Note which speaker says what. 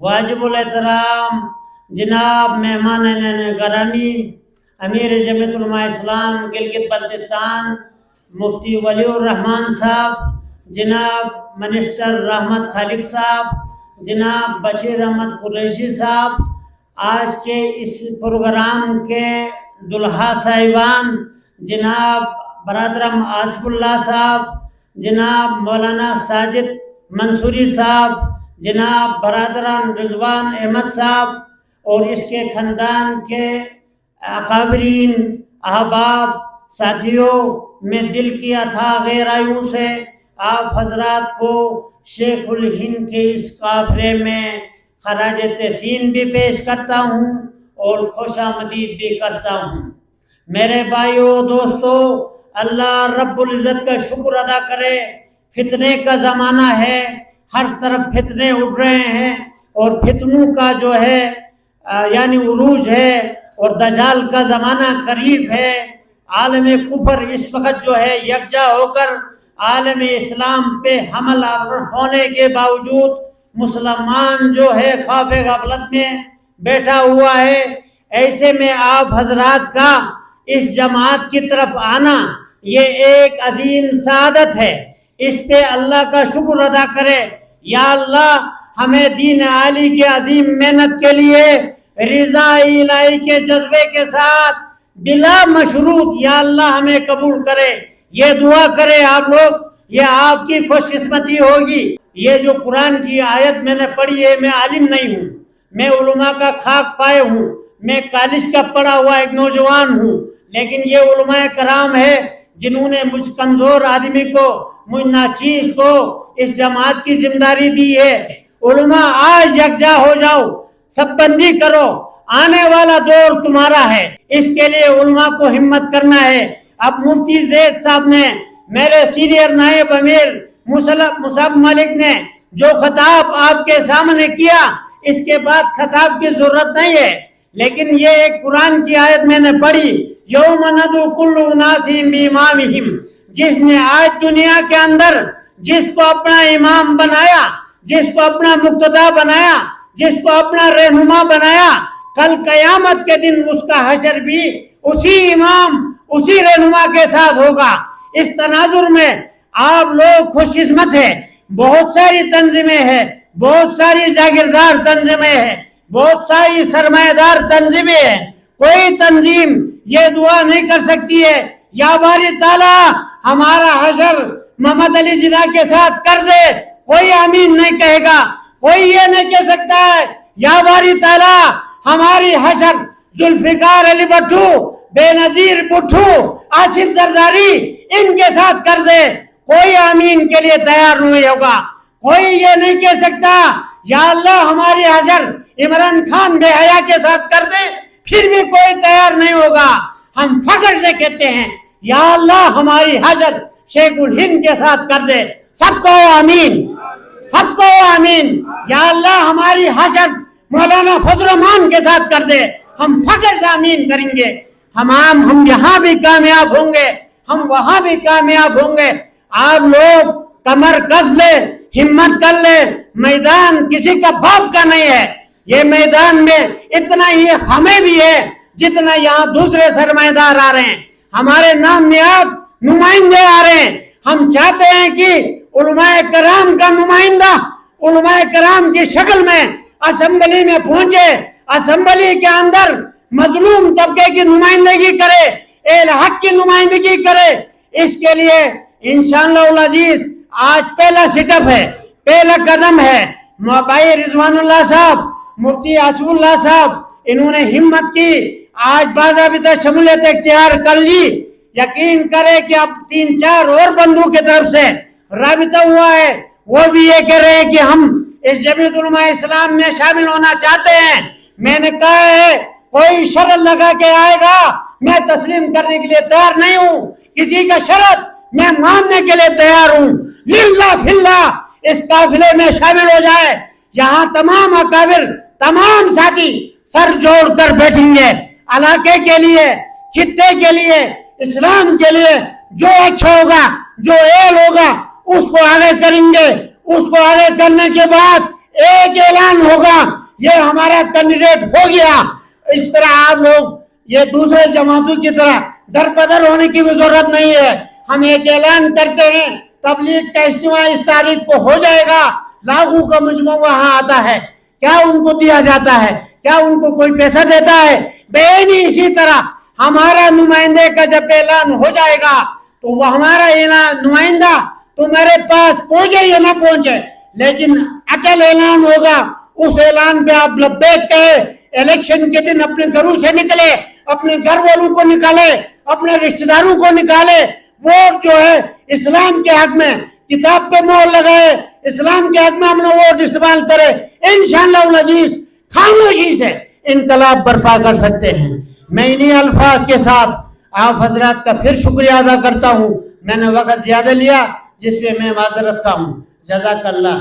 Speaker 1: واجب الاحترام جناب مہمان گرامی امیر جمعیت علماء اسلام گلگت بلتستان مفتی ولی الرحمان صاحب، جناب منسٹر رحمت خالق صاحب، جناب بشیر احمد قریشی صاحب، آج کے اس پروگرام کے دلہا صاحبان جناب برادرم آصف اللہ صاحب، جناب مولانا ساجد منصوری صاحب، جناب برادران رضوان احمد صاحب اور اس کے خاندان کے اکابرین احباب ساتھیوں، میں دل کی اتھاہ گہرائیوں سے آپ حضرات کو شیخ الہند کے اس قافلے میں خراج تحسین بھی پیش کرتا ہوں اور خوش آمدید بھی کرتا ہوں۔ میرے بھائیوں دوستو، اللہ رب العزت کا شکر ادا کرے، فتنے کا زمانہ ہے، ہر طرف فتنے اٹھ رہے ہیں اور فتنوں کا جو ہے یعنی عروج ہے اور دجال کا زمانہ قریب ہے۔ عالم کفر اس وقت جو ہے یکجا ہو کر عالم اسلام پہ حملہ ہونے کے باوجود مسلمان جو ہے خواب غفلت میں بیٹھا ہوا ہے۔ ایسے میں آپ حضرات کا اس جماعت کی طرف آنا یہ ایک عظیم سعادت ہے، اس پہ اللہ کا شکر ادا کرے۔ یا اللہ ہمیں دین عالی کی عظیم محنت کے لیے رضا الہی کے جذبے کے ساتھ بلا مشروط یا اللہ ہمیں قبول کرے، یہ دعا کرے آپ لوگ، یہ آپ کی خوش قسمتی ہوگی۔ یہ جو قرآن کی آیت میں نے پڑھی ہے، میں عالم نہیں ہوں، میں علماء کا خاک پائے ہوں، میں کالج کا پڑھا ہوا ایک نوجوان ہوں، لیکن یہ علماء کرام ہے جنہوں نے مجھ کمزور آدمی کو، مجھ ناچیز کو اس جماعت کی ذمہ داری دی ہے۔ علماء آج یکجا ہو جاؤ، سب بندی کرو، آنے والا دور تمہارا ہے، اس کے لیے علماء کو ہمت کرنا ہے۔ اب مفتی زید صاحب نے، میرے سینئر نائب امیر مصعب ملک نے جو خطاب آپ کے سامنے کیا، اس کے بعد خطاب کی ضرورت نہیں ہے، لیکن یہ ایک قرآن کی آیت میں نے پڑھی، یوم ندعو کل اناس بامامہم، جس نے آج دنیا کے اندر جس کو اپنا امام بنایا، جس کو اپنا مقتدا بنایا، جس کو اپنا رہنما بنایا، کل قیامت کے دن اس کا حشر بھی اسی امام، اسی رہنما کے ساتھ ہوگا۔ اس تناظر میں آپ لوگ خوش قسمت ہیں، بہت ساری تنظیمیں ہیں، بہت ساری جاگیردار تنظیمیں ہیں، بہت ساری سرمایہ دار تنظیمیں ہیں، کوئی تنظیم یہ دعا نہیں کر سکتی ہے یا باری تعالیٰ ہمارا حشر محمد علی جناح کے ساتھ کر دے، کوئی آمین نہیں کہے گا، کوئی یہ نہیں کہہ سکتا ہے یا باری تعالیٰ ہماری حشر ذوالفقار علی بھٹو، بے نظیر بھٹو، آصف زرداری ان کے ساتھ کر دے، کوئی آمین کے لیے تیار نہیں ہوگا۔ کوئی یہ نہیں کہہ سکتا یا اللہ ہماری حشر عمران خان بے حیا کے ساتھ کر دے، پھر بھی کوئی تیار نہیں ہوگا۔ ہم فخر سے کہتے ہیں یا اللہ ہماری حشر شیخ الہند کے ساتھ کر دے، سب کو آمین، سب کو آمین۔ یا اللہ ہماری حشر مولانا فضل الرحمان کے ساتھ کر دے، ہم فخر سے آمین کریں گے۔ ہم یہاں بھی کامیاب ہوں گے، ہم وہاں بھی کامیاب ہوں گے۔ آپ لوگ کمر کس لے، ہمت کر لے، میدان کسی کا باپ کا نہیں ہے، یہ میدان میں اتنا ہی ہمیں بھی ہے جتنا یہاں دوسرے سرمایہ دار آ رہے ہیں، ہمارے نام نہاد نمائندے آ رہے ہیں۔ ہم چاہتے ہیں کہ علماء کرام کا نمائندہ علماء کرام کی شکل میں اسمبلی میں پہنچے، اسمبلی کے اندر مظلوم طبقے کی نمائندگی کرے، اہل حق کی نمائندگی کرے۔ اس کے لیے انشاءاللہ العزیز آج پہلا سٹپ ہے، پہلا قدم ہے۔ بھائی رضوان اللہ صاحب، مفتی آصف اللہ صاحب، انہوں نے ہمت کی، آج باضابطہ شمولیت اختیار کر لی۔ یقین کرے کہ اب 3-4 اور بندوں کی طرف سے رابطہ ہوا ہے، وہ بھی یہ کہہ رہے ہیں کہ ہم اس جمعیت علماء اسلام میں شامل ہونا چاہتے ہیں۔ میں نے کہا ہے کوئی شرط لگا کے آئے گا میں تسلیم کرنے کے لیے تیار نہیں ہوں، کسی کا شرط میں ماننے کے لیے تیار ہوں۔ للہ فی اللہ اس قافلے میں شامل ہو جائے، یہاں تمام اکابر، تمام ساتھی سر جوڑ کر بیٹھیں گے، علاقے کے لیے، خطے کے لیے، اسلام کے لیے جو اچھا ہوگا، جو ایل ہوگا اس کو آگے کریں گے۔ اس کو آگے کرنے کے بعد ایک اعلان ہوگا یہ ہمارا کینڈیڈیٹ ہو گیا. اس طرح آپ لوگ یہ دوسرے جماعتوں کی طرح در بدر ہونے کی بھی ضرورت نہیں ہے. ہم ایک اعلان کرتے ہیں تبلیغ کا اجتماع اس تاریخ کو ہو جائے گا. لاکھوں کا مجموعہ وہاں آتا ہے. کیا ان کو دیا جاتا ہے؟ کیا ان کو کوئی پیسہ دیتا ہے؟ نہیں. اسی طرح ہمارا نمائندے کا جب اعلان ہو جائے گا تو وہ ہمارا اعلان نمائندہ تمہارے پاس پہنچے یا نہ پہنچے لیکن اٹل اعلان ہوگا. اس اعلان پہ آپ لبیک کہے. الیکشن کے دن اپنے گھروں سے نکلے, اپنے گھر والوں کو نکالے, اپنے رشتہ داروں کو نکالے. ووٹ جو ہے اسلام کے حق میں کتاب پہ مہر لگائے, اسلام کے حق میں ہم نے ووٹ استعمال کرے. انشاءاللہ العزیز خاموشی سے انقلاب برپا کر سکتے ہیں. میں انہی الفاظ کے ساتھ آپ حضرات کا پھر شکریہ ادا کرتا ہوں. میں نے وقت زیادہ لیا جس پہ میں معذرت کا ہوں. جزاک اللہ.